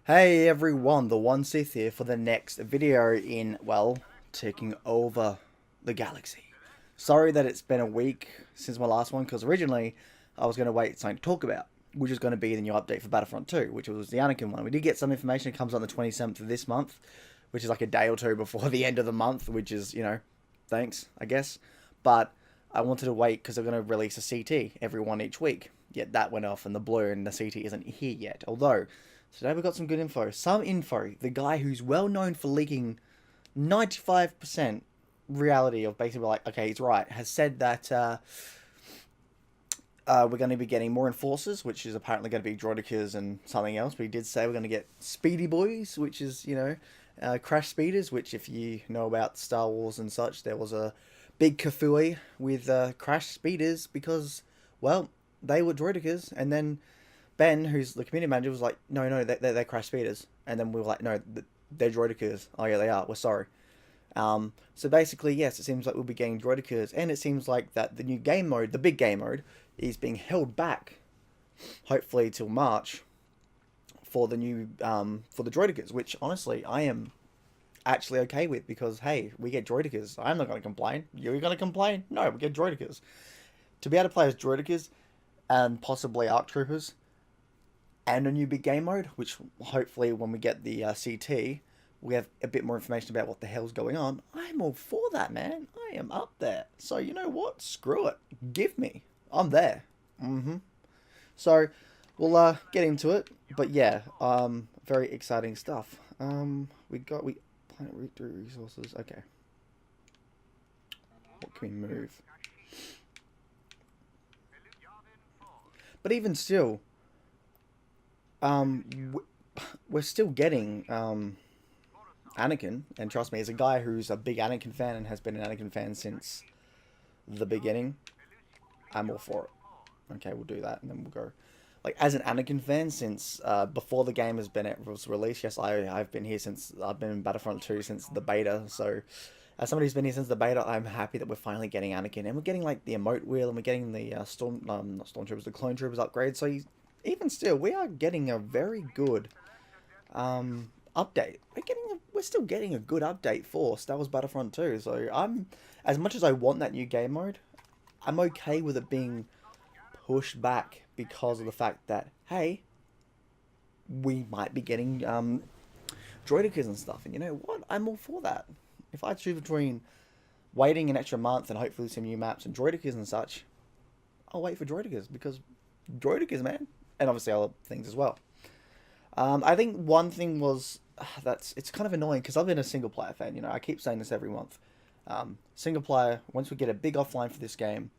Hey everyone, the One Sith here for the next video in, well, taking over the galaxy. Sorry that it's been a week since my last one, because originally I was going to wait something to talk about, which is going to be the new update for Battlefront 2, which was the Anakin one. We did get some information, it comes on the 27th of this month, which is like a day or two before the end of the month, which is, thanks, I guess. But I wanted to wait because they're going to release a CT every one each week. Yet that went off and the blur and the CT isn't here yet, although today we've got some good info. Some info. The guy who's well known for leaking 95% reality of basically like, okay, he's right, has said that we're going to be getting more enforcers, which is apparently going to be droidicas and something else. But he did say we're going to get speedy boys, which is, crash speeders, which if you know about Star Wars and such, there was a big kafui with crash speeders because, well, they were droidicas, and then Ben, who's the community manager, was like, no, they're crash speeders. And then we were like, no, they're droidicas. Oh, yeah, they are. We're sorry. So basically, yes, it seems like we'll be getting droidicas. And it seems like that the new game mode, the big game mode, is being held back, hopefully till March, for the new, for the droidicas, which, honestly, I am actually okay with because, hey, we get droidicas. I'm not going to complain. You're going to complain? No, we get droidicas. To be able to play as droidicas and possibly ARC troopers, and a new big game mode, which hopefully when we get the CT, we have a bit more information about what the hell's going on. I'm all for that, man. I am up there. So you know what? Screw it. Give me. I'm there. So we'll get into it. But yeah, very exciting stuff. We planet route through resources. Okay. What can we move? But even still, we're still getting Anakin, and trust me, as a guy who's a big Anakin fan and has been an Anakin fan since the beginning, I'm all for it. Okay, we'll do that, and then we'll go. Like, as an Anakin fan since before the game was released, yes, I've been here since, I've been in Battlefront 2 since the beta, so as somebody who's been here since the beta, I'm happy that we're finally getting Anakin, and we're getting, like, the emote wheel, and we're getting the not Stormtroopers, the Clone Troopers upgrade, so even still, we are getting a very good update. We're still getting a good update for Star Wars Battlefront 2. So as much as I want that new game mode, I'm okay with it being pushed back because of the fact that, hey, we might be getting droidicas and stuff. And you know what? I'm all for that. If I choose between waiting an extra month and hopefully some new maps and droidicas and such, I'll wait for droidicas because droidicas, man. And obviously other things as well. I think one thing was it's kind of annoying because I've been a single player fan. I keep saying this every month. Single player. Once we get a big offline for this game,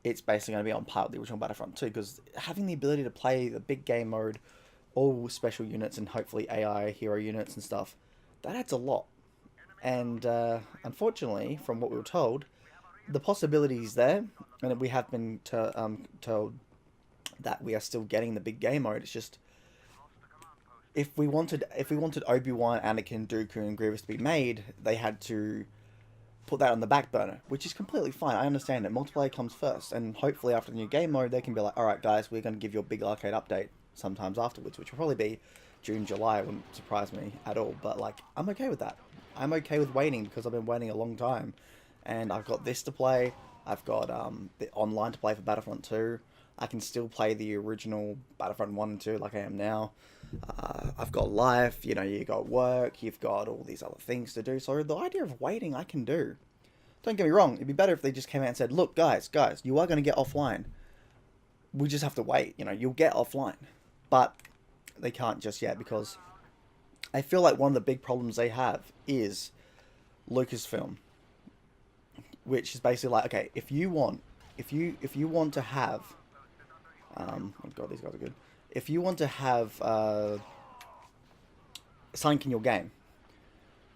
it's basically going to be on par with the original Battlefront 2 because having the ability to play the big game mode, all special units and hopefully AI hero units and stuff, that adds a lot. And unfortunately, from what we were told, the possibility is there, and we have been told that we are still getting the big game mode. It's just if we wanted Obi-Wan, Anakin, Dooku, and Grievous to be made, they had to put that on the back burner, which is completely fine. I understand it. Multiplayer comes first, and hopefully after the new game mode, they can be like, all right, guys, we're going to give you a big arcade update sometimes afterwards, which will probably be June, July. It wouldn't surprise me at all. But like, I'm okay with that. I'm okay with waiting because I've been waiting a long time, and I've got this to play. I've got the online to play for Battlefront 2. I can still play the original Battlefront 1 and 2 like I am now. I've got life, you got work, you've got all these other things to do. So the idea of waiting, I can do. Don't get me wrong, it'd be better if they just came out and said, look, guys, you are going to get offline. We just have to wait, you'll get offline. But they can't just yet because I feel like one of the big problems they have is Lucasfilm. Which is basically like, okay, if you want to have oh god, these guys are good. If you want to have something in your game,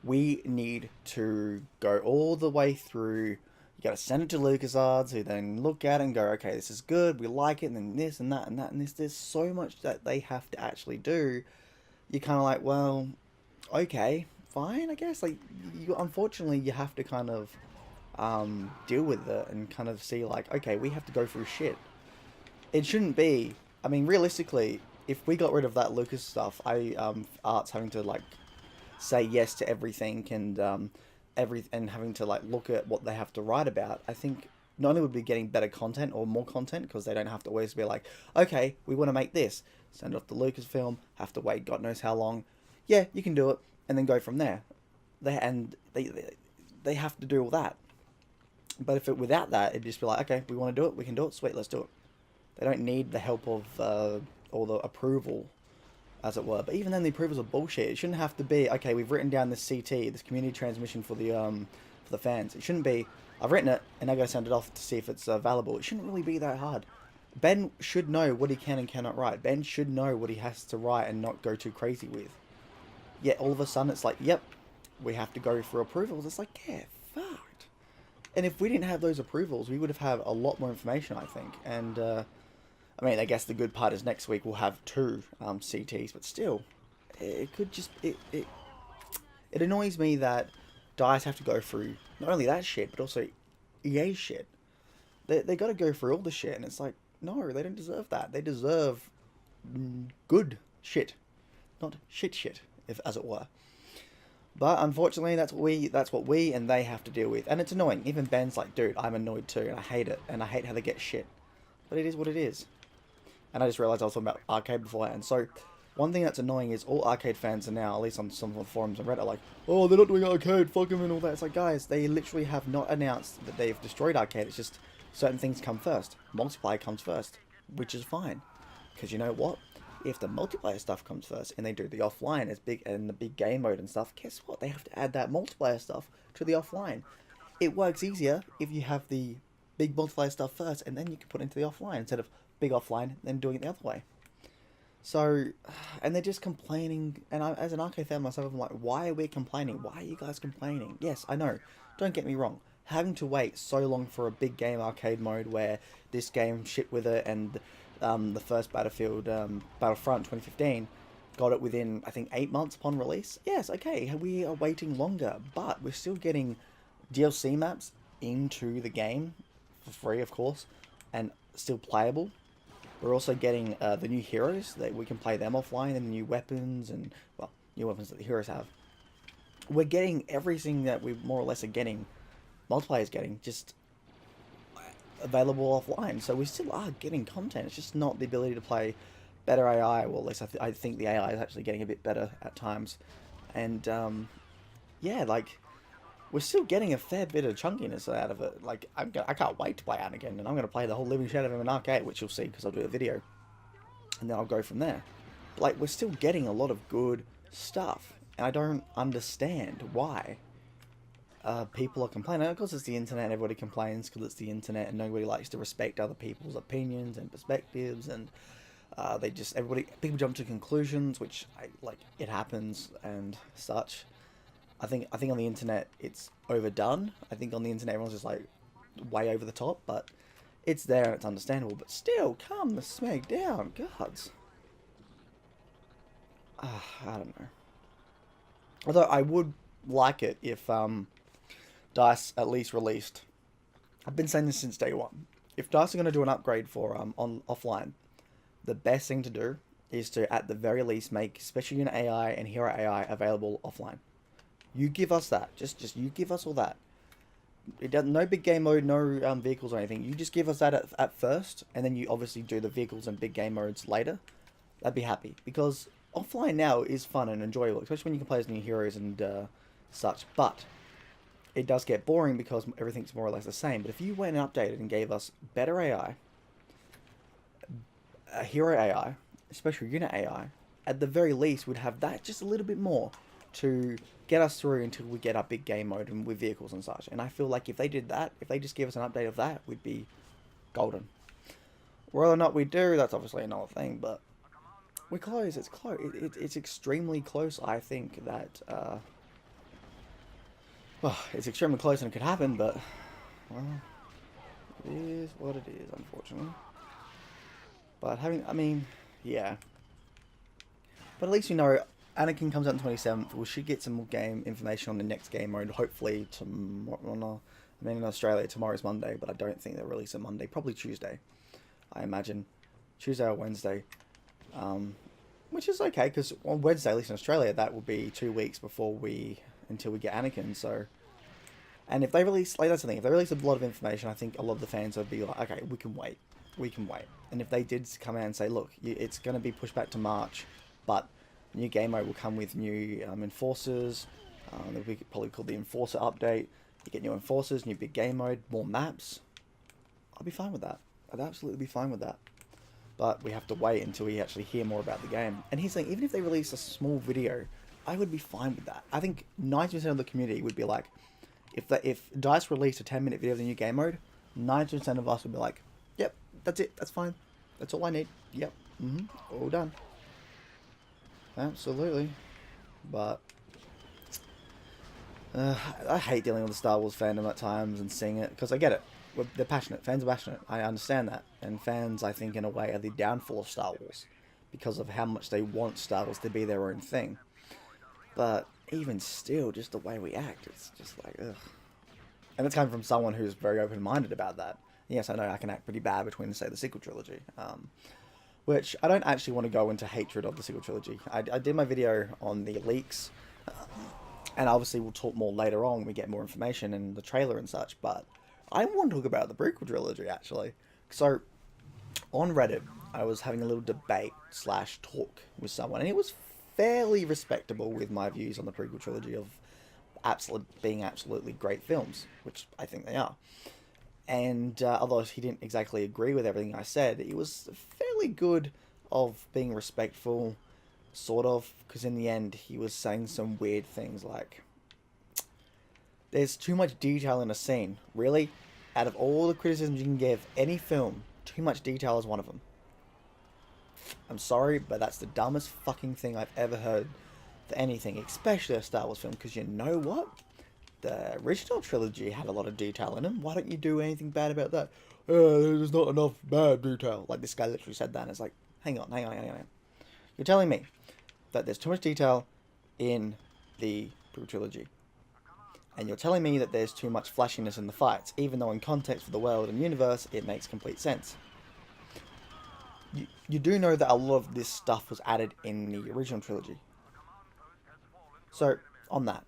we need to go all the way through. You got to send it to LucasArts, who then look at it and go, okay, this is good, we like it, and then this and that and that and this. There's so much that they have to actually do. You're kind of like, well, okay, fine, I guess. Like, unfortunately, you have to kind of deal with it and kind of see like, okay, we have to go through shit. It shouldn't be I mean, realistically, if we got rid of that Lucas stuff, Art's having to like say yes to everything and and having to like look at what they have to write about. I think not only would be getting better content or more content because they don't have to always be like, okay, we want to make this, send it off to Lucasfilm, have to wait God knows how long. Yeah, you can do it, and then go from there. They have to do all that. But if it without that, it'd just be like, okay, we want to do it, we can do it, sweet, let's do it. They don't need the help of or the approval, as it were. But even then, the approvals are bullshit. It shouldn't have to be, okay, we've written down this CT, this community transmission for the fans. It shouldn't be, I've written it and I got to send it off to see if it's valuable. It shouldn't really be that hard. Ben should know what he can and cannot write. Ben should know what he has to write and not go too crazy with. Yet all of a sudden it's like, yep, we have to go for approvals. It's like, yeah, fucked. And if we didn't have those approvals, we would have had a lot more information, I think. And I mean, I guess the good part is next week we'll have 2 CTs, but still, it could just it annoys me that DICE have to go through not only that shit, but also EA shit. They got to go through all the shit, and it's like, no, they don't deserve that. They deserve good shit, not shit, if as it were. But unfortunately, that's what we and they have to deal with, and it's annoying. Even Ben's like, dude, I'm annoyed too, and I hate it, and I hate how they get shit. But it is what it is. And I just realised I was talking about arcade beforehand. So, one thing that's annoying is all arcade fans are now, at least on some of the forums and Reddit, like, oh, they're not doing arcade, fuck them and all that. It's like, guys, they literally have not announced that they've destroyed arcade. It's just certain things come first. Multiplayer comes first, which is fine. Because you know what? If the multiplayer stuff comes first and they do the offline as big and the big game mode and stuff, guess what? They have to add that multiplayer stuff to the offline. It works easier if you have the big multiplayer stuff first and then you can put it into the offline instead of big offline then doing it the other way. So, and they're just complaining, and I, as an arcade fan myself, I'm like, why are we complaining? Why are you guys complaining? Yes, I know, don't get me wrong, having to wait so long for a big game arcade mode where this game shipped with it, and the first Battlefront 2015, got it within, I think, 8 months upon release. Yes, okay, we are waiting longer, but we're still getting DLC maps into the game, for free, of course, and still playable. We're also getting the new heroes, that we can play them offline, and new weapons, and, well, new weapons that the heroes have. We're getting everything that we more or less are getting, multiplayer's getting, just available offline. So we still are getting content. It's just not the ability to play better AI. Well, at least I think the AI is actually getting a bit better at times. And, yeah, like, we're still getting a fair bit of chunkiness out of it. Like, I can't wait to play Anakin, and I'm going to play the whole living shit out of him in arcade, which you'll see because I'll do a video. And then I'll go from there. But, like, we're still getting a lot of good stuff. And I don't understand why people are complaining. Of course, it's the internet, everybody complains because it's the internet, and nobody likes to respect other people's opinions and perspectives, and people jump to conclusions, which, it happens and such. I think on the internet it's overdone. I think on the internet everyone's just like way over the top, but it's there and it's understandable. But still, calm the smeg down, gods. I don't know. Although I would like it if DICE at least released. I've been saying this since day one. If DICE are going to do an upgrade for on offline, the best thing to do is to at the very least make Special Unit AI and Hero AI available offline. You give us that. Just you give us all that. It doesn't, no big game mode, no vehicles or anything. You just give us that at first, and then you obviously do the vehicles and big game modes later. I'd be happy, because offline now is fun and enjoyable, especially when you can play as new heroes and such. But it does get boring because everything's more or less the same. But if you went and updated and gave us better AI, a hero AI, a special unit AI, at the very least we'd have that just a little bit more to get us through until we get our big game mode and with vehicles and such. And I feel like if they did that, if they just gave us an update of that, we'd be golden. Whether or not we do, that's obviously another thing, but we're close. It's close. It's extremely close, I think, that, well, it's extremely close and it could happen, but, well, it is what it is, unfortunately. But yeah. But at least you know, Anakin comes out on the 27th. We should get some more game information on the next game mode, hopefully tomorrow. Well, no, in Australia, tomorrow's Monday, but I don't think they'll release it Monday. Probably Tuesday, I imagine. Tuesday or Wednesday, which is okay because on Wednesday, at least in Australia, that will be 2 weeks until we get Anakin. So, and if they release, like that's the thing, if they release a lot of information, I think a lot of the fans would be like, okay, we can wait. And if they did come out and say, look, it's going to be pushed back to March, but new game mode will come with new enforcers. That we could probably call the enforcer update. You get new enforcers, new big game mode, more maps. I'll be fine with that. I'd absolutely be fine with that. But we have to wait until we actually hear more about the game. And he's saying, even if they release a small video, I would be fine with that. I think 90% of the community would be like, if DICE released a 10-minute video of the new game mode, 90% of us would be like, yep, that's it, that's fine. That's all I need. Yep, all done. Absolutely. But I hate dealing with the Star Wars fandom at times and seeing it, because I get it. They're passionate. Fans are passionate. I understand that. And fans, I think, in a way, are the downfall of Star Wars because of how much they want Star Wars to be their own thing. But even still, just the way we act, it's just like, ugh. And it's coming from someone who's very open-minded about that. Yes, I know I can act pretty bad between, say, the sequel trilogy. Which I don't actually want to go into hatred of the sequel trilogy. I did my video on the leaks. And obviously we'll talk more later on when we get more information and the trailer and such. But I want to talk about the prequel trilogy, actually. So, on Reddit, I was having a little debate / talk with someone, and it was fairly respectable with my views on the prequel trilogy of being absolutely great films, which I think they are. And although he didn't exactly agree with everything I said, he was fairly good of being respectful, sort of, because in the end he was saying some weird things like, there's too much detail in a scene. Really? Out of all the criticisms you can give any film, too much detail is one of them. I'm sorry, but that's the dumbest fucking thing I've ever heard for anything, especially a Star Wars film, because you know what? The original trilogy had a lot of detail in them. Why don't you do anything bad about that? There's not enough bad detail. Like, this guy literally said that, and it's like, hang on. You're telling me that there's too much detail in the prequel trilogy. And you're telling me that there's too much flashiness in the fights, even though in context for the world and universe, it makes complete sense. You do know that a lot of this stuff was added in the original trilogy. So, on that,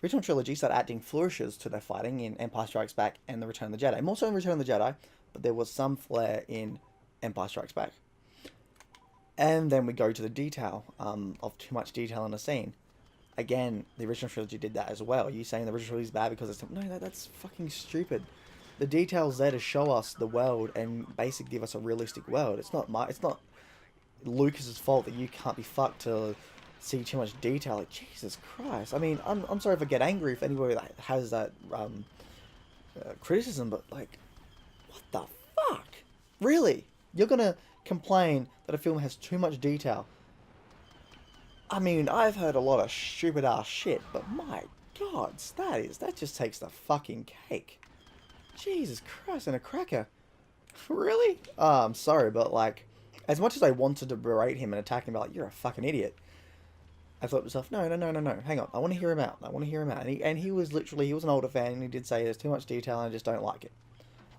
original trilogy started adding flourishes to their fighting in Empire Strikes Back and The Return of the Jedi. More so in Return of the Jedi, but there was some flair in Empire Strikes Back. And then we go to the detail of too much detail in a scene. Again, the original trilogy did that as well. Are you saying the original trilogy is bad because it's... No, that's fucking stupid. The detail's there to show us the world and basically give us a realistic world. It's not Lucas's fault that you can't be fucked to see too much detail. Like, Jesus Christ. I mean, I'm sorry if I get angry if anybody that has that criticism, but like, what the fuck? Really? You're gonna complain that a film has too much detail? I mean, I've heard a lot of stupid ass shit, but my God, that just takes the fucking cake. Jesus Christ, and a cracker. Really? I'm sorry, but like, as much as I wanted to berate him and attack him, like, you're a fucking idiot, I thought to myself, no, hang on, I want to hear him out. And he was an older fan, and he did say there's too much detail and I just don't like it.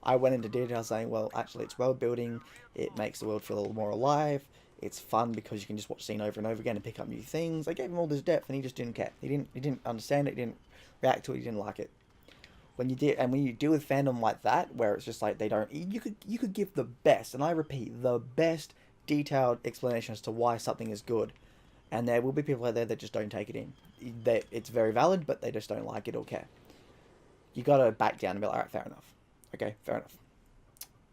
I went into detail saying, well, actually, it's world building, it makes the world feel a little more alive, it's fun because you can just watch the scene over and over again and pick up new things. I gave him all this depth, and he just didn't care. He didn't understand it, he didn't react to it, he didn't like it. When you deal with fandom like that, where it's just like you could give the best, and I repeat, the best detailed explanation as to why something is good, and there will be people out there that just don't take it in. It's very valid, but they just don't like it or care. You gotta back down and be like, alright, fair enough. Okay, fair enough.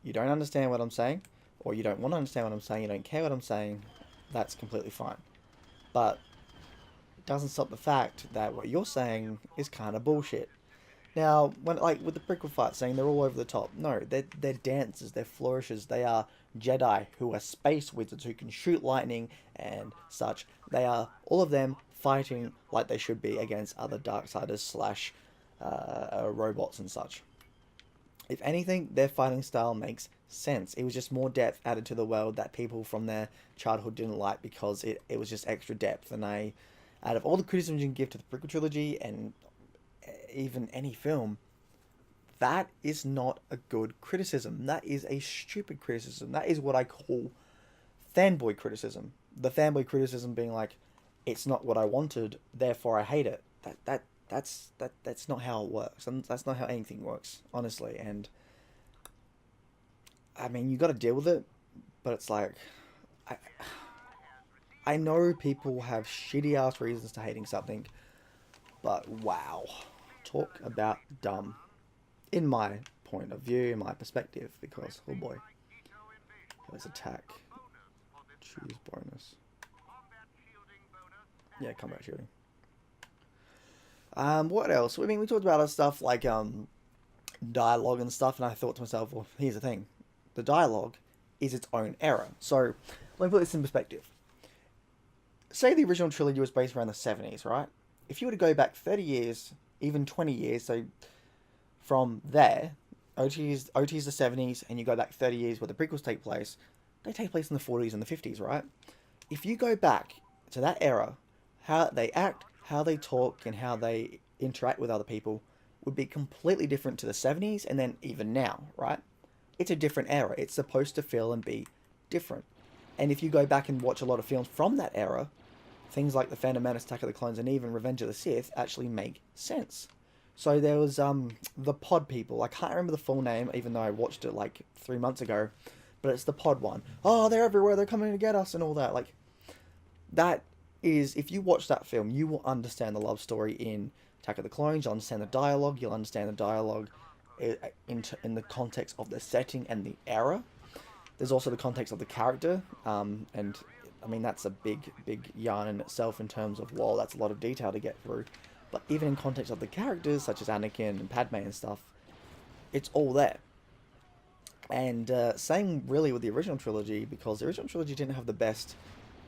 You don't understand what I'm saying, or you don't want to understand what I'm saying, you don't care what I'm saying, that's completely fine. But it doesn't stop the fact that what you're saying is kind of bullshit. Now, with the prequel fight saying they're all over the top, no, they're dancers, they're flourishes, they are Jedi who are space wizards who can shoot lightning and such. They are, all of them, fighting like they should be against other Darksiders / robots and such. If anything, their fighting style makes sense. It was just more depth added to the world that people from their childhood didn't like because it was just extra depth. And out of all the criticisms you can give to the prequel trilogy and even any film, that is not a good criticism. That is a stupid criticism. That is what I call fanboy criticism. The fanboy criticism being like, it's not what I wanted, therefore I hate it. That's not how it works. And that's not how anything works, honestly. And I mean, you got to deal with it, but it's like, I, I know people have shitty ass reasons to hating something, but wow, talk about dumb. In my point of view, in my perspective, because oh boy, there's attack, choose bonus. Yeah, combat shooting. What else? I mean, we talked about other stuff like dialogue and stuff, and I thought to myself, well, here's the thing: the dialogue is its own era. So let me put this in perspective. Say the original trilogy was based around the 70s, right? If you were to go back 30 years, even 20 years, so from there, OT's the 70s, and you go back 30 years where the prequels take place, they take place in the 40s and the 50s, right? If you go back to that era, how they act, how they talk, and how they interact with other people would be completely different to the 70s and then even now, right? It's a different era. It's supposed to feel and be different. And if you go back and watch a lot of films from that era, things like The Phantom Menace, Attack of the Clones, and even Revenge of the Sith actually make sense. So there was the pod people. I can't remember the full name, even though I watched it like 3 months ago. But it's the pod one. Oh, they're everywhere. They're coming to get us and all that. Like, that is, if you watch that film, you will understand the love story in Attack of the Clones. You'll understand the dialogue. You'll understand the dialogue in the context of the setting and the era. There's also the context of the character. And I mean, that's a big yarn in itself in terms of, well, that's a lot of detail to get through. But even in context of the characters, such as Anakin and Padme and stuff, it's all there. And same really with the original trilogy, because the original trilogy didn't have the best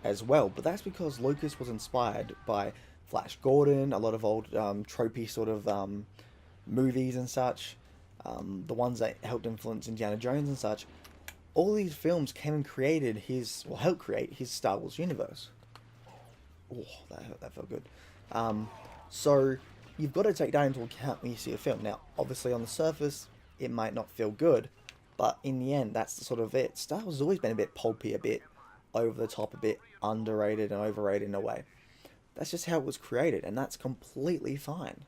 as well. But that's because Lucas was inspired by Flash Gordon, a lot of old tropey sort of movies and such, the ones that helped influence Indiana Jones and such. All these films came and created helped create his Star Wars universe. Oh, that felt good. So you've got to take that into account when you see a film. Now, obviously on the surface, it might not feel good, but in the end, that's the sort of it. Star Wars has always been a bit pulpy, a bit over the top, a bit underrated and overrated in a way. That's just how it was created, and that's completely fine.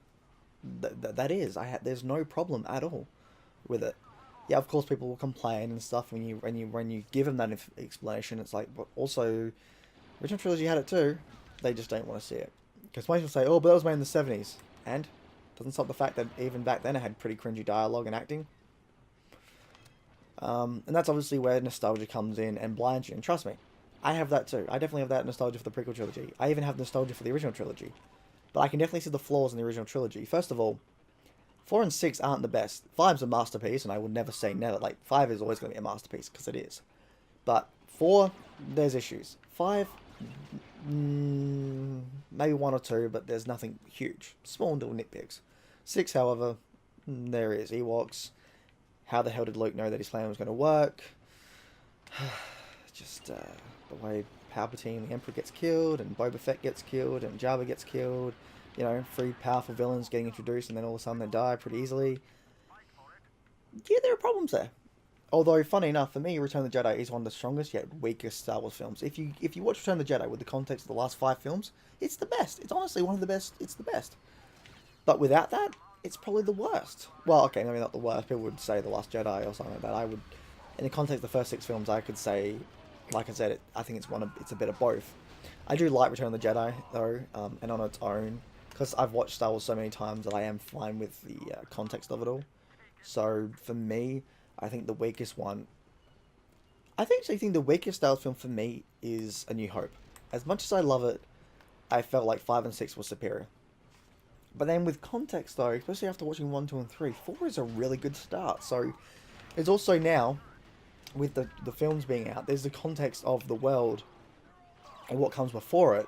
That is. There's no problem at all with it. Yeah, of course, people will complain and stuff when you give them that explanation. It's like, but also, original trilogy had it too. They just don't want to see it. Because most people say, oh, but that was made in the 70s. And? Doesn't stop the fact that even back then it had pretty cringy dialogue and acting. And that's obviously where nostalgia comes in and blinds you. And trust me, I have that too. I definitely have that nostalgia for the prequel trilogy. I even have nostalgia for the original trilogy. But I can definitely see the flaws in the original trilogy. First of all, 4 and 6 aren't the best. 5's a masterpiece, and I would never say never. Like, 5 is always going to be a masterpiece, because it is. But 4, there's issues. 5, maybe 1 or 2, but there's nothing huge. Small little nitpicks. 6, however, there is. Ewoks. How the hell did Luke know that his plan was going to work? Just the way Palpatine, the Emperor, gets killed, and Boba Fett gets killed, and Jabba gets killed. You know, 3 powerful villains getting introduced, and then all of a sudden they die pretty easily. Yeah, there are problems there. Although, funny enough, for me, Return of the Jedi is one of the strongest yet weakest Star Wars films. If you watch Return of the Jedi with the context of the last 5 films, it's the best. It's honestly one of the best. It's the best. But without that, it's probably the worst. Well, okay, maybe not the worst. People would say The Last Jedi or something like that. I would, in the context of the first 6 films, I could say, like I said, I think it's a bit of both. I do like Return of the Jedi though, and on its own, because I've watched Star Wars so many times that I am fine with the context of it all. So for me, I think the weakest one. I actually think the weakest Star Wars film for me is A New Hope. As much as I love it, I felt like 5 and 6 was superior. But then with context though, especially after watching 1, 2, and 3, 4 is a really good start. So there's also now, with the films being out, there's the context of the world and what comes before it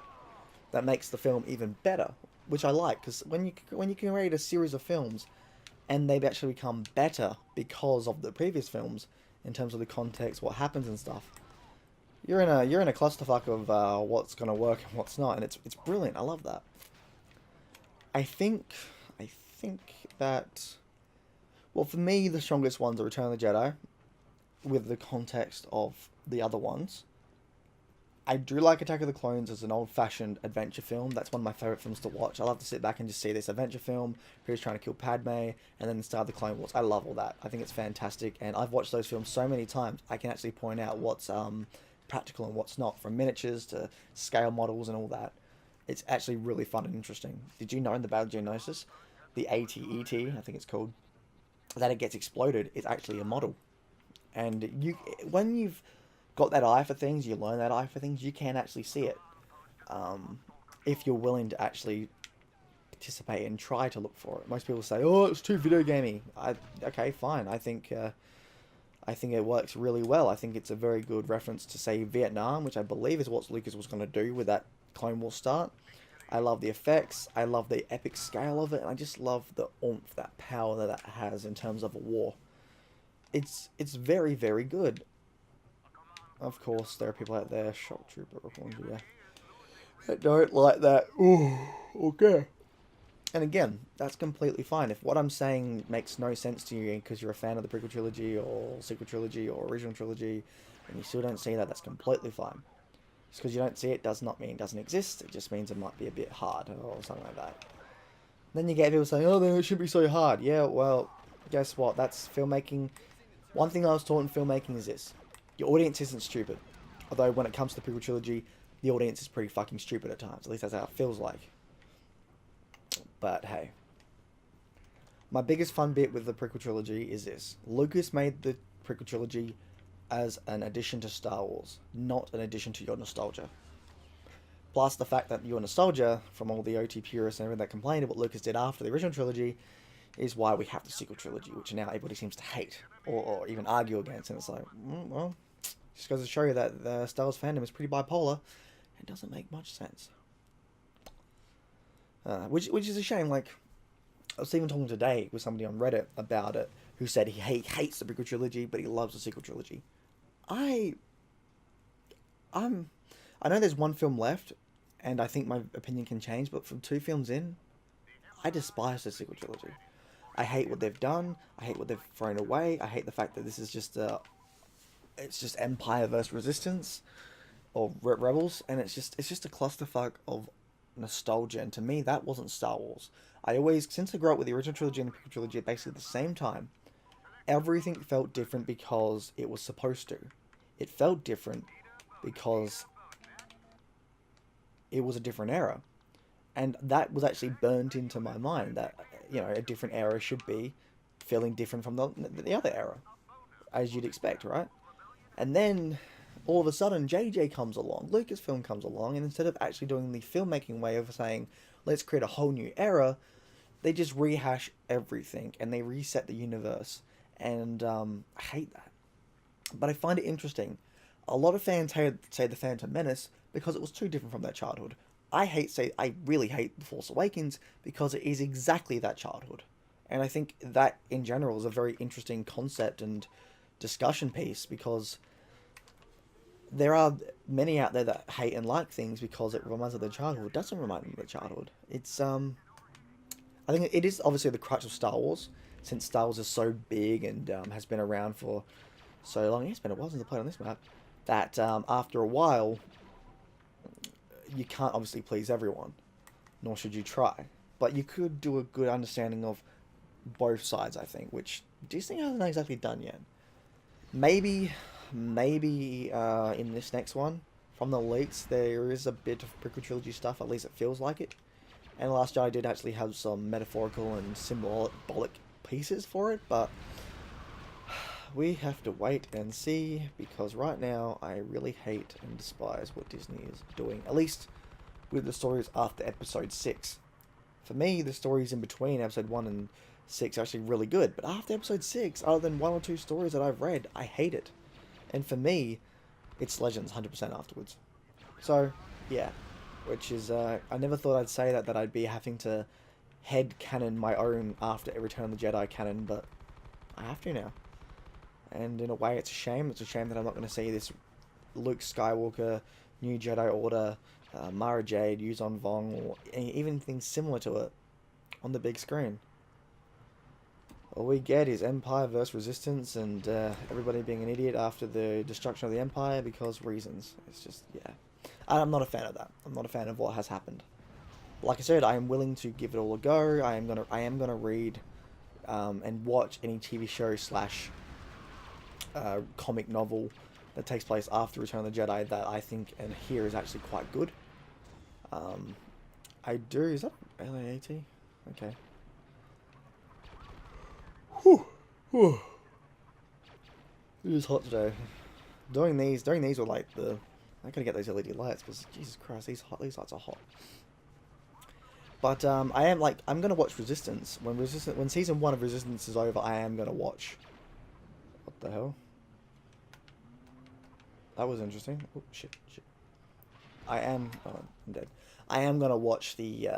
that makes the film even better, which I like, because when you can create a series of films and they've actually become better because of the previous films in terms of the context, what happens and stuff, you're in a clusterfuck of what's gonna work and what's not, and it's brilliant. I love that. I think that, well, for me, the strongest ones are Return of the Jedi, with the context of the other ones, I do like Attack of the Clones as an old-fashioned adventure film. That's one of my favourite films to watch. I love to sit back and just see this adventure film, who's trying to kill Padme, and then the start of the Clone Wars. I love all that. I think it's fantastic, and I've watched those films so many times, I can actually point out what's practical and what's not, from miniatures to scale models and all that. It's actually really fun and interesting. Did you know in the Battle Geonosis, the AT-ET, I think it's called, that it gets exploded is actually a model. And when you've got that eye for things, you learn that eye for things, you can actually see it. If you're willing to actually participate and try to look for it. Most people say, "Oh, it's too video gamey." Okay, fine. I think it works really well. I think it's a very good reference to, say, Vietnam, which I believe is what Lucas was going to do with that Clone Wars start. I love the effects. I love the epic scale of it, and I just love the oomph, that power that it has in terms of a war. It's very, very good. Of course, there are people out there, shock trooper, yeah, that don't like that. Ooh, okay. And again, that's completely fine. If what I'm saying makes no sense to you because you're a fan of the prequel trilogy or sequel trilogy or original trilogy, and you still don't see that, that's completely fine. Just because you don't see it does not mean it doesn't exist. It just means it might be a bit hard or something like that. Then you get people saying, "Oh, then it should be so hard." Yeah, well, guess what? That's filmmaking. One thing I was taught in filmmaking is this: your audience isn't stupid. Although when it comes to the prequel trilogy, the audience is pretty fucking stupid at times. At least that's how it feels like. But hey. My biggest fun bit with the prequel trilogy is this. Lucas made the prequel trilogy as an addition to Star Wars, not an addition to your nostalgia. Plus the fact that your nostalgia, from all the OT purists and everyone that complained of what Lucas did after the original trilogy, is why we have the sequel trilogy, which now everybody seems to hate, or even argue against. And it's like, well, just goes to show you that the Star Wars fandom is pretty bipolar. It doesn't make much sense. Which is a shame. Like, I was even talking today with somebody on Reddit about it, who said he hates the prequel trilogy, but he loves the sequel trilogy. I know there's one film left, and I think my opinion can change, but from 2 films in, I despise the sequel trilogy. I hate what they've done. I hate what they've thrown away. I hate the fact that this is just it's just Empire versus Resistance, or Rebels, and it's just a clusterfuck of nostalgia. And to me, that wasn't Star Wars. Since I grew up with the original trilogy and the prequel trilogy at basically the same time, everything felt different because it was supposed to. It felt different because it was a different era. And that was actually burnt into my mind, that, a different era should be feeling different from the other era, as you'd expect, right? And then, all of a sudden, JJ comes along, Lucasfilm comes along, and instead of actually doing the filmmaking way of saying, let's create a whole new era, they just rehash everything, and they reset the universe. And I hate that. But I find it interesting. A lot of fans say The Phantom Menace because it was too different from their childhood. I really hate The Force Awakens because it is exactly that childhood. And I think that, in general, is a very interesting concept and discussion piece, because there are many out there that hate and like things because it reminds them of their childhood. It doesn't remind them of their childhood. It's, I think it is obviously the crutch of Star Wars, since Star Wars is so big and has been around for so long. It's been a while since I played on this map, that after a while, you can't obviously please everyone, nor should you try. But you could do a good understanding of both sides, I think, which Disney hasn't exactly done yet. Maybe in this next one, from the leaks, there is a bit of prequel trilogy stuff, at least it feels like it. And Last Jedi did actually have some metaphorical and symbolic pieces for it, but we have to wait and see, because right now I really hate and despise what Disney is doing, at least with the stories after episode 6. For me, the stories in between episode 1 and 6 are actually really good, but after episode 6, other than 1 or 2 stories that I've read, I hate it. And for me, it's Legends 100% afterwards. So, yeah. Which is, I never thought I'd say that I'd be having to head canon my own after Return of the Jedi canon, but I have to now. And in a way, it's a shame. It's a shame that I'm not going to see this Luke Skywalker, New Jedi Order, Mara Jade, Yuzon Vong, or even things similar to it on the big screen. All we get is Empire versus Resistance, and everybody being an idiot after the destruction of the Empire because reasons. It's just, yeah. I'm not a fan of that. I'm not a fan of what has happened. Like I said, I am willing to give it all a go. I am gonna read and watch any TV show slash comic novel that takes place after Return of the Jedi that I think and hear is actually quite good. I do. Is that LAAT? Okay. Whew. Whew. It is hot today. During these were like the. I gotta get those LED lights because Jesus Christ, these lights are hot. But I'm gonna watch Resistance when season 1 of Resistance is over. I am gonna watch. What the hell? That was interesting. Oh shit. I am. Oh, I'm dead. I am gonna watch the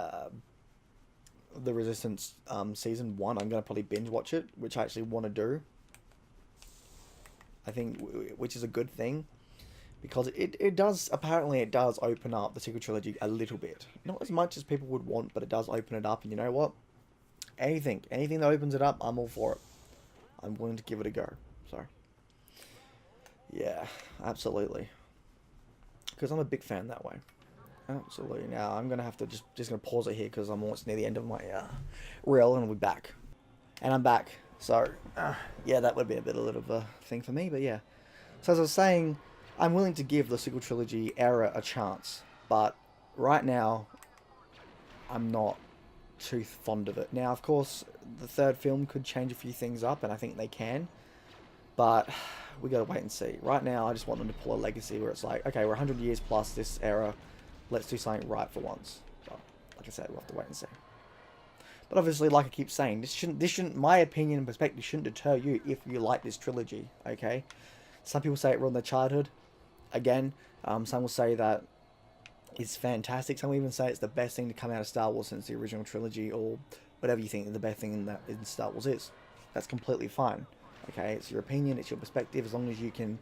Resistance season 1. I'm gonna probably binge watch it, which I actually want to do. I think, which is a good thing, because it does open up the sequel trilogy a little bit, not as much as people would want, but it does open it up. And you know what? Anything that opens it up, I'm all for it. I'm willing to give it a go. So yeah, absolutely, because I'm a big fan that way. Absolutely. Now I'm gonna have to just gonna pause it here because I'm almost near the end of my reel, and I'll be back. And I'm back. So yeah, that would be a little of a thing for me, but yeah. So as I was saying, I'm willing to give the sequel trilogy era a chance, but right now I'm not too fond of it. Now, of course, the third film could change a few things up, and I think they can, but we gotta wait and see. Right now, I just want them to pull a legacy where it's like, okay, we're 100 years plus this era. Let's do something right for once. But like I said, we'll have to wait and see. But obviously, like I keep saying, this shouldn't, my opinion and perspective shouldn't deter you if you like this trilogy, okay? Some people say it ruined their childhood. Again, some will say that it's fantastic. Some will even say it's the best thing to come out of Star Wars since the original trilogy, or whatever you think the best thing in Star Wars is. That's completely fine, okay? It's your opinion, it's your perspective, as long as you can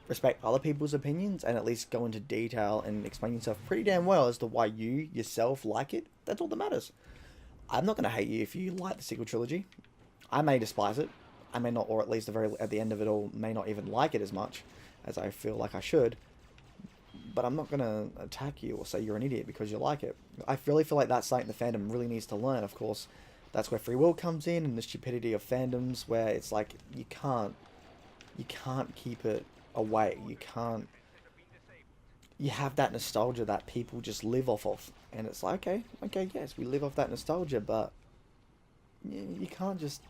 respect other people's opinions and at least go into detail and explain yourself pretty damn well as to why you yourself like it. That's all that matters. I'm not going to hate you if you like the sequel trilogy. I may despise it. I may not, or at least at the end of it all, may not even like it as much as I feel like I should. But I'm not going to attack you or say you're an idiot because you like it. I really feel like that's something the fandom really needs to learn. Of course, that's where free will comes in, and the stupidity of fandoms, where it's like you can't keep it away. You have that nostalgia that people just live off of, and it's like, okay, yes, we live off that nostalgia, but you can't just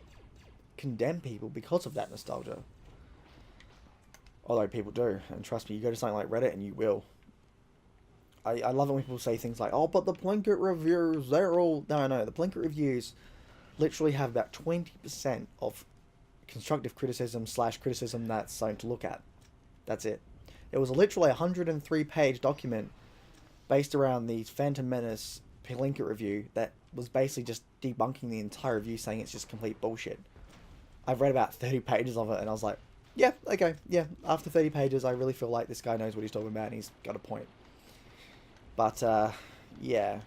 condemn people because of that nostalgia. Although people do, and trust me, you go to something like Reddit and you will. I love it when people say things like, oh, but the Plinkett reviews, they're all... No, the Plinkett reviews literally have about 20% of constructive criticism / criticism that's something to look at. That's it. It was literally a 103-page document based around the Phantom Menace Plinkett review that was basically just debunking the entire review, saying it's just complete bullshit. I've read about 30 pages of it, and I was like, yeah, okay, yeah. After 30 pages, I really feel like this guy knows what he's talking about, and he's got a point. But, yeah.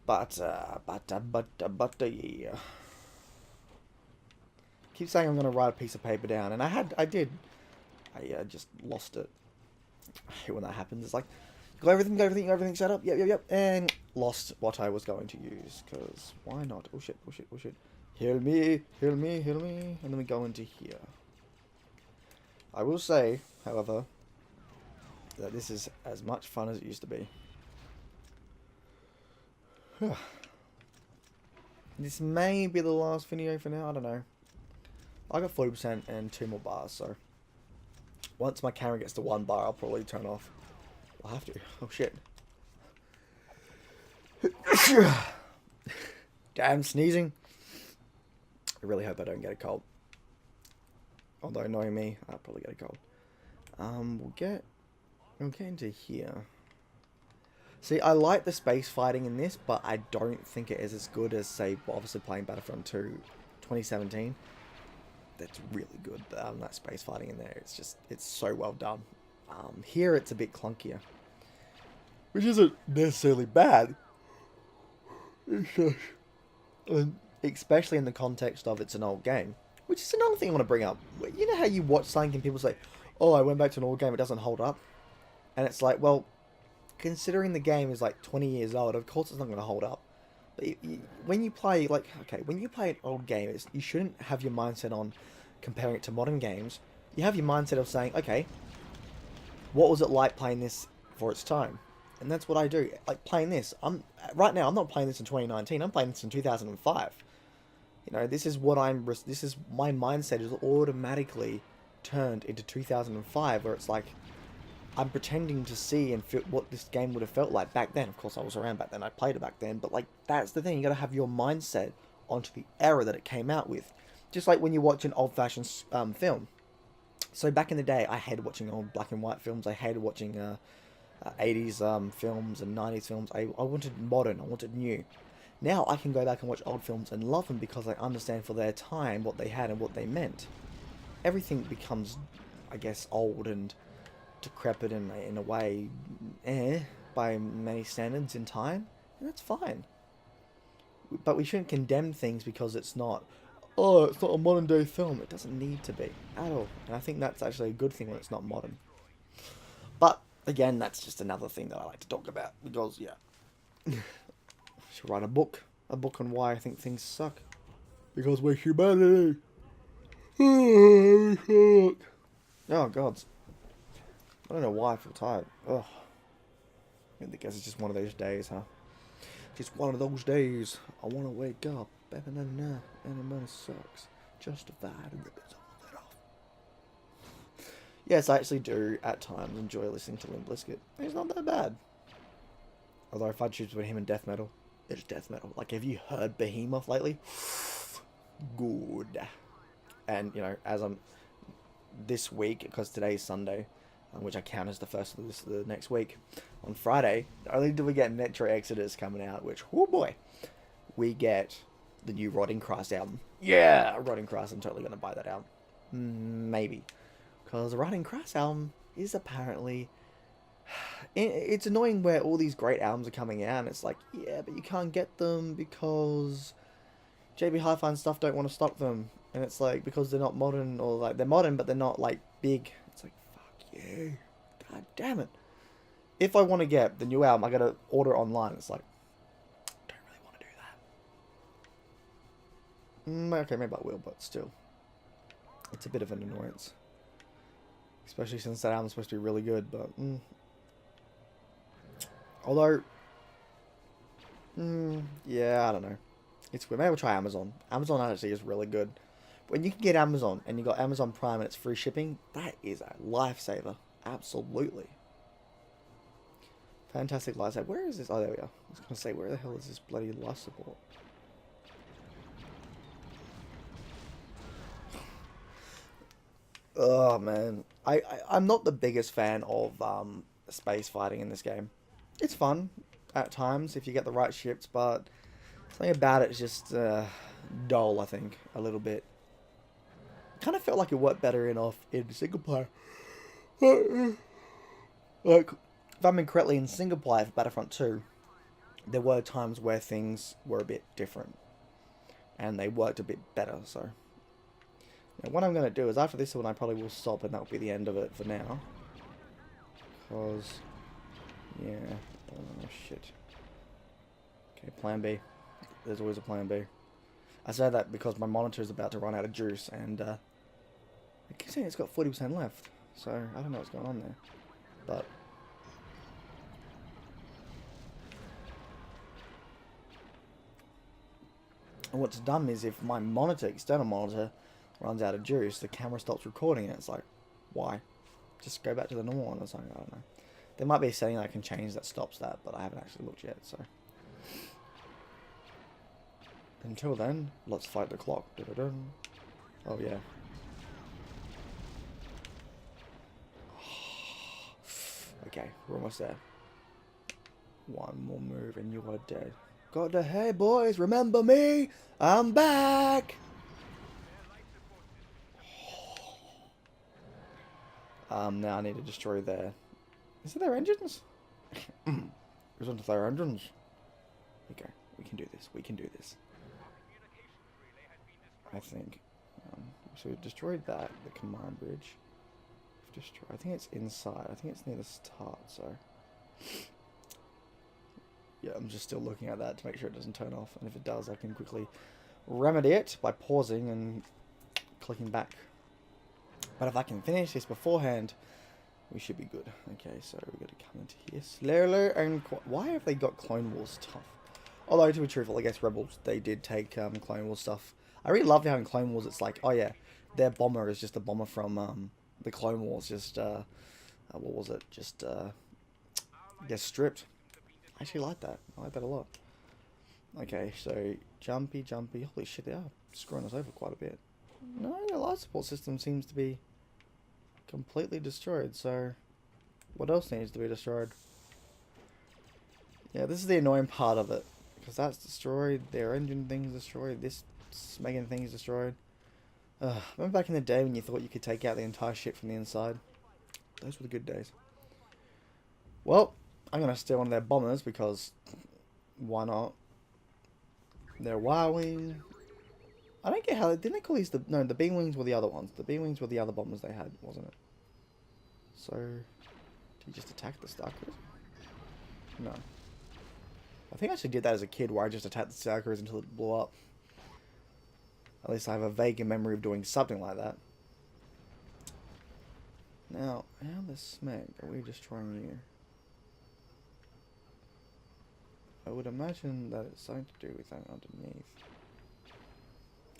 But, yeah. Keep saying I'm going to write a piece of paper down, and I did. I just lost it. I hate when that happens. It's like, go everything, shut up, yep, and lost what I was going to use, because why not? Oh shit. Heal me, and then we go into here. I will say, however, that this is as much fun as it used to be. This may be the last video for now, I don't know. I got 40% and 2 more bars, so once my camera gets to 1 bar, I'll probably turn off. I'll have to. Oh shit. Damn, sneezing. I really hope I don't get a cold. Although knowing me, I'll probably get a cold. We'll get into here. See, I like the space fighting in this, but I don't think it is as good as, say, obviously playing Battlefront 2 2017. That's really good, that space fighting in there. It's so well done. Here it's a bit clunkier, which isn't necessarily bad. It's just, especially in the context of it's an old game, which which is another thing I want to bring up. You know how you watch something and people say, "Oh, I went back to an old game, it doesn't hold up," and it's like, well, considering the game is like 20 years old, of course it's not going to hold up. But when you play, like, okay, when you play an old game, you shouldn't have your mindset on comparing it to modern games. You have your mindset of saying, okay, what was it like playing this for its time? And that's what I do. Like, playing this, right now, I'm not playing this in 2019, I'm playing this in 2005. You know, this is my mindset is automatically turned into 2005, where it's like, I'm pretending to see and feel what this game would have felt like back then. Of course, I was around back then. I played it back then. But, like, that's the thing. You got to have your mindset onto the era that it came out with. Just like when you watch an old-fashioned film. So, back in the day, I hated watching old black and white films. I hated watching 80s films and 90s films. I wanted modern. I wanted new. Now, I can go back and watch old films and love them because I understand for their time what they had and what they meant. Everything becomes, I guess, old and decrepit in a way, by many standards in time, and that's fine. But we shouldn't condemn things because it's not, oh, it's not a modern day film. It doesn't need to be at all, and I think that's actually a good thing when it's not modern. But again, that's just another thing that I like to talk about because, yeah, I should write a book on why I think things suck because we're humanity. Oh God. I don't know why I feel tired. Ugh. I guess it's just one of those days, huh? Just one of those days. I want to wake up. And the money sucks. Justified and rip it all off. Yes, I actually do, at times, enjoy listening to Limp Bizkit. He's not that bad. Although if I choose between him and death metal, it's death metal. Like, have you heard Behemoth lately? Good. And, you know, as I'm... This week, because today's Sunday, which I count as the first of the next week. On Friday, not only do we get Metro Exodus coming out, which, oh boy, we get the new Rotting Christ album. Yeah, Rotting Christ, I'm totally going to buy that album. Maybe. Because the Rotting Christ album is apparently... It's annoying where all these great albums are coming out, and it's like, yeah, but you can't get them because JB Hi-Fi and stuff don't want to stock them. And it's like, because they're not modern, or like, they're modern, but they're not, like, big. It's like, you. God damn it. If I want to get the new album, I gotta order it online. It's like, don't really want to do that. Okay, maybe I will, but still. It's a bit of an annoyance. Especially since that album's supposed to be really good, but... Although... yeah, I don't know. It's weird. Maybe we'll try Amazon. Amazon actually is really good. When you can get Amazon, and you got Amazon Prime and it's free shipping, that is a lifesaver. Absolutely. Fantastic lifesaver. Where is this? Oh, there we are. I was going to say, where the hell is this bloody life support? Oh, man. I'm not the biggest fan of space fighting in this game. It's fun at times if you get the right ships, but something about it is just dull, I think, a little bit. Kind of felt like it worked better in single player. Like, if I remember correctly, in single player for Battlefront 2, there were times where things were a bit different. And they worked a bit better, so... Now, what I'm going to do is, after this one, I probably will stop, and that'll be the end of it for now. Because... yeah... oh, shit. Okay, plan B. There's always a plan B. I say that because my monitor is about to run out of juice, and I keep saying it's got 40% left. So, I don't know what's going on there. But... and what's dumb is if my monitor, external monitor, runs out of juice, the camera stops recording it. It's like, why? Just go back to the normal one or something, I don't know. There might be a setting I can change that stops that, but I haven't actually looked yet, so... until then, let's fight the clock. Da-da-dum. Oh, yeah. Okay, we're almost there. One more move and you are dead. Got the hey boys, remember me? I'm back! Now I need to destroy their... is it their engines? Isn't it their engines? Okay, we can do this. We can do this. I think. So we destroyed that, the command bridge. I think it's inside. I think it's near the start, so... Yeah, I'm just still looking at that to make sure it doesn't turn off. And if it does, I can quickly remedy it by pausing and clicking back. But if I can finish this beforehand, we should be good. Okay, so we've got to come into here slowly and... Why have they got Clone Wars stuff? Although, to be truthful, I guess Rebels, they did take Clone Wars stuff. I really loved how in Clone Wars it's like, oh yeah, their bomber is just a bomber from the Clone Wars. Just, what was it? Just, gets stripped. I actually like that. I like that a lot. Okay, so jumpy. Holy shit, they are screwing us over quite a bit. No, the life support system seems to be completely destroyed, so what else needs to be destroyed? Yeah, this is the annoying part of it, because that's destroyed, their engine thing's destroyed, this Megan thing is destroyed. Remember back in the day when you thought you could take out the entire ship from the inside? Those were the good days. Well, I'm going to steal one of their bombers, because why not? Their Y-Wing. I don't get how didn't they call these the... No, the B-Wings were the other ones. The B-Wings were the other bombers they had, wasn't it? So, did you just attack the Star Cruiser? No. I think I actually did that as a kid, where I just attacked the Star Cruiser until it blew up. At least I have a vague memory of doing something like that. Now, how the smack are we destroying you? I would imagine that it's something to do with that underneath.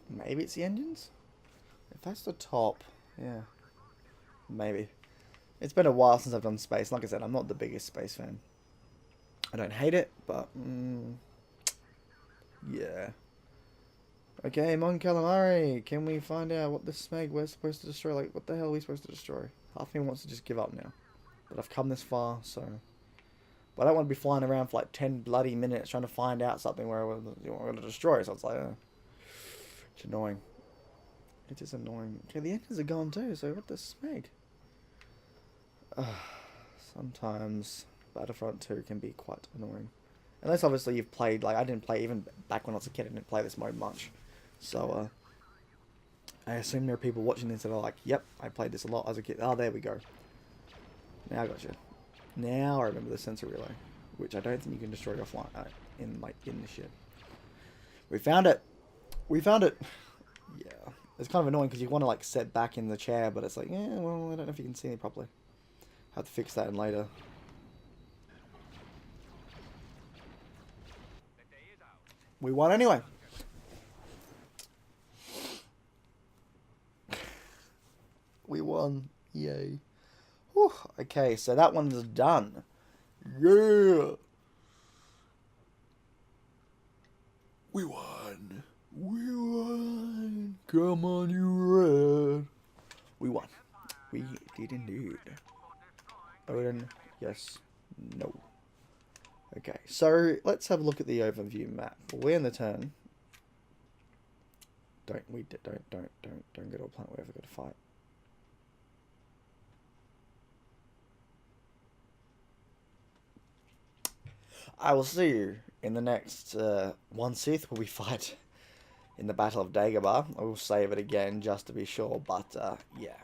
Maybe it's the engines? If that's the top, yeah. Maybe. It's been a while since I've done space. Like I said, I'm not the biggest space fan. I don't hate it, but... yeah. Okay, Mon Calamari, can we find out what the smeg we're supposed to destroy? Like, what the hell are we supposed to destroy? Half of me wants to just give up now. But I've come this far, so... But I don't want to be flying around for like 10 bloody minutes trying to find out something where we're going to destroy. So it's like, it's annoying. It is annoying. Okay, the engines are gone too, so what the smeg? Sometimes Battlefront 2 can be quite annoying. Unless obviously you've played, like I didn't play, even back when I was a kid, I didn't play this mode much. So, I assume there are people watching this that are like, yep, I played this a lot as a kid. Oh, there we go. Now I got you. Now I remember the sensor relay, which I don't think you can destroy offline in the ship. We found it. We found it. Yeah, it's kind of annoying because you want to like sit back in the chair, but it's like, yeah, well, I don't know if you can see me properly. Have to fix that in later. We won anyway. We won. Yay. Whew. Okay, so that one's done. Yeah. We won. We won. Come on, you red. We won. We did indeed. Odin, yes. No. Okay, so let's have a look at the overview map. We're in the turn. Don't get to a point where we've got to fight. I will see you in the next one Sith where we fight in the Battle of Dagobah. I will save it again just to be sure, but yeah.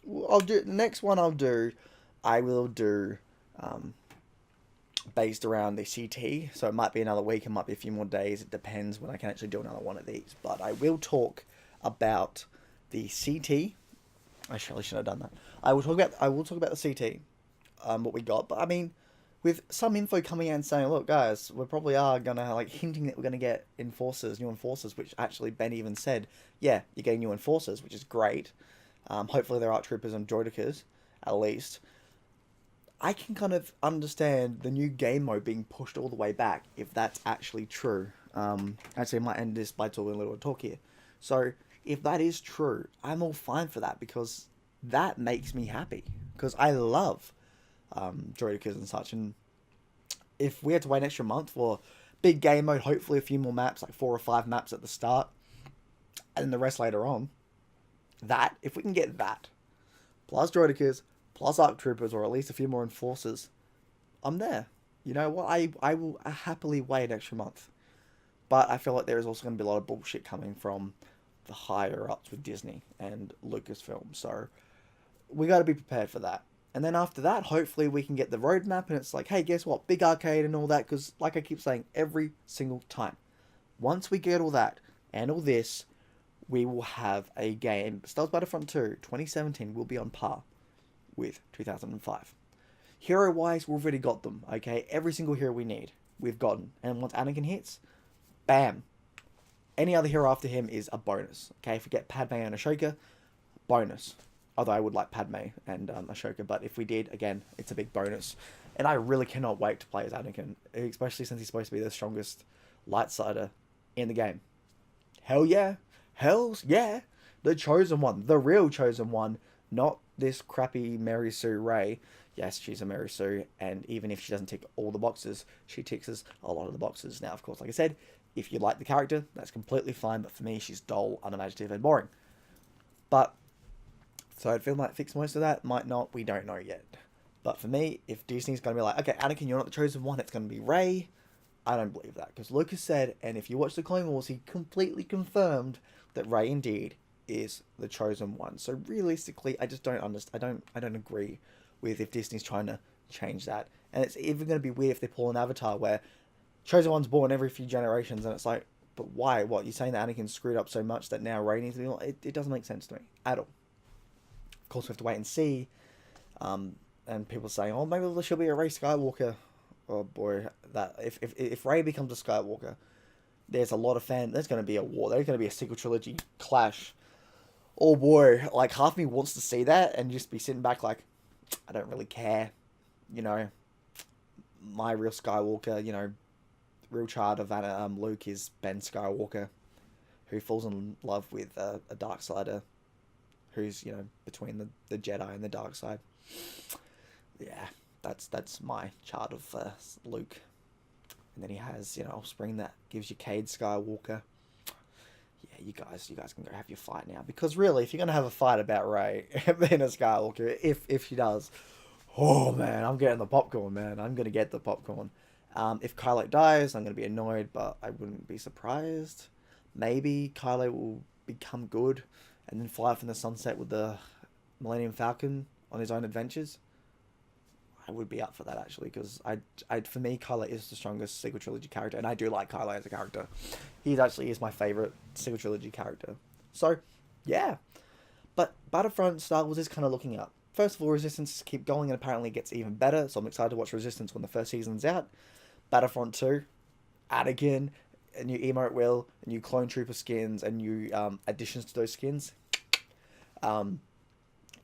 I'll do the next one. I will do based around the CT, so it might be another week, it might be a few more days, it depends when I can actually do another one of these, but I will talk about the CT. I surely should have done that. I will talk about the CT, what we got, but I mean, with some info coming out and saying, look guys, we probably are gonna, like, hinting that we're gonna get new enforcers, which actually Ben even said, yeah, you're getting new enforcers, which is great. Hopefully they're ARC troopers and droidicas, at least. I can kind of understand the new game mode being pushed all the way back, if that's actually true. Actually, I might end this by talking a little talk here. So, if that is true, I'm all fine for that, because that makes me happy. Because I love droidicas and such, and if we had to wait an extra month for big game mode, hopefully a few more maps, like 4 or 5 maps at the start, and the rest later on, that, if we can get that, plus droidicas, plus ARC troopers, or at least a few more enforcers, I'm there. You know what? I will happily wait an extra month. But I feel like there is also going to be a lot of bullshit coming from the higher ups with Disney and Lucasfilm. So we got to be prepared for that. And then after that, hopefully we can get the roadmap, and it's like, hey, guess what? Big arcade and all that. Because like I keep saying every single time, once we get all that and all this, we will have a game. Star Wars Battlefront 2 2017 will be on par with 2005. Hero-wise, we've already got them, okay? Every single hero we need, we've gotten. And once Anakin hits, bam. Any other hero after him is a bonus, okay? Forget Padme and Ashoka, bonus. Although I would like Padme and Ashoka, but if we did, again, it's a big bonus. And I really cannot wait to play as Anakin, especially since he's supposed to be the strongest lightsider in the game. Hell yeah. Hells yeah. The chosen one, the real chosen one, not this crappy Mary Sue Ray. Yes, she's a Mary Sue, and even if she doesn't tick all the boxes, she ticks a lot of the boxes. Now, of course, like I said, if you like the character, that's completely fine, but for me, she's dull, unimaginative, and boring. But, so I'd feel might fix most of that, might not, we don't know yet. But for me, if Disney's going to be like, okay, Anakin, you're not the chosen one, it's going to be Rey, I don't believe that. Because Lucas said, and if you watch the Clone Wars, he completely confirmed that Rey indeed is the chosen one. So realistically, I just don't understand. I don't agree with if Disney's trying to change that. And it's even going to be weird if they pull an Avatar where chosen one's born every few generations, and it's like, but why? What, you're saying that Anakin screwed up so much that now Rey needs to be? It doesn't make sense to me at all. Of course, we have to wait and see. And people saying, oh, maybe there should be a Rey Skywalker. Oh boy, that if Rey becomes a Skywalker, there's a lot of there's going to be a war. There's going to be a sequel trilogy clash. Oh boy, like half of me wants to see that and just be sitting back like, I don't really care. You know, my real Skywalker, you know, real child of Luke is Ben Skywalker, who falls in love with a Darksider, who's, you know, between the Jedi and the dark side. Yeah, that's my child of Luke. And then he has, you know, offspring that gives you Cade Skywalker. Yeah, you guys can go have your fight now. Because really, if you're going to have a fight about Rey being a Skywalker, if she does, oh man, I'm getting the popcorn, man. I'm going to get the popcorn. If Kylo dies, I'm going to be annoyed, but I wouldn't be surprised. Maybe Kylo will become good and then fly off in the sunset with the Millennium Falcon on his own adventures. I would be up for that, actually, because for me, Kylo is the strongest sequel trilogy character, and I do like Kylo as a character. He actually is my favourite sequel trilogy character. So, yeah. But Battlefront Star Wars is kind of looking up. First of all, Resistance keep going, and apparently it gets even better, so I'm excited to watch Resistance when the first season's out. Battlefront 2, Anakin, a new emote wheel, new clone trooper skins, and new additions to those skins. New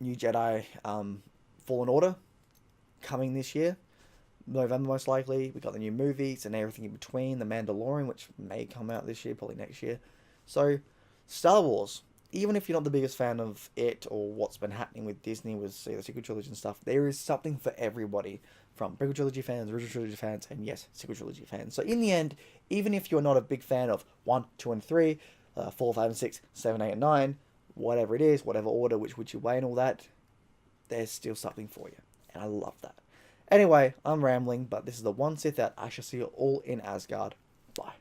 Jedi Fallen Order coming this year, November most likely. We got the new movies and everything in between, The Mandalorian, which may come out this year, probably next year. So, Star Wars, even if you're not the biggest fan of it or what's been happening with Disney with, say, the sequel trilogy and stuff, there is something for everybody, from prequel trilogy fans, original trilogy fans, and yes, sequel trilogy fans. So in the end, even if you're not a big fan of 1, 2, and 3, 4, 5, and 6, 7, 8, and 9, whatever it is, whatever order, which you weigh and all that, there's still something for you. And I love that. Anyway, I'm rambling, but this is the one Sith that I shall see you all in Asgard. Bye.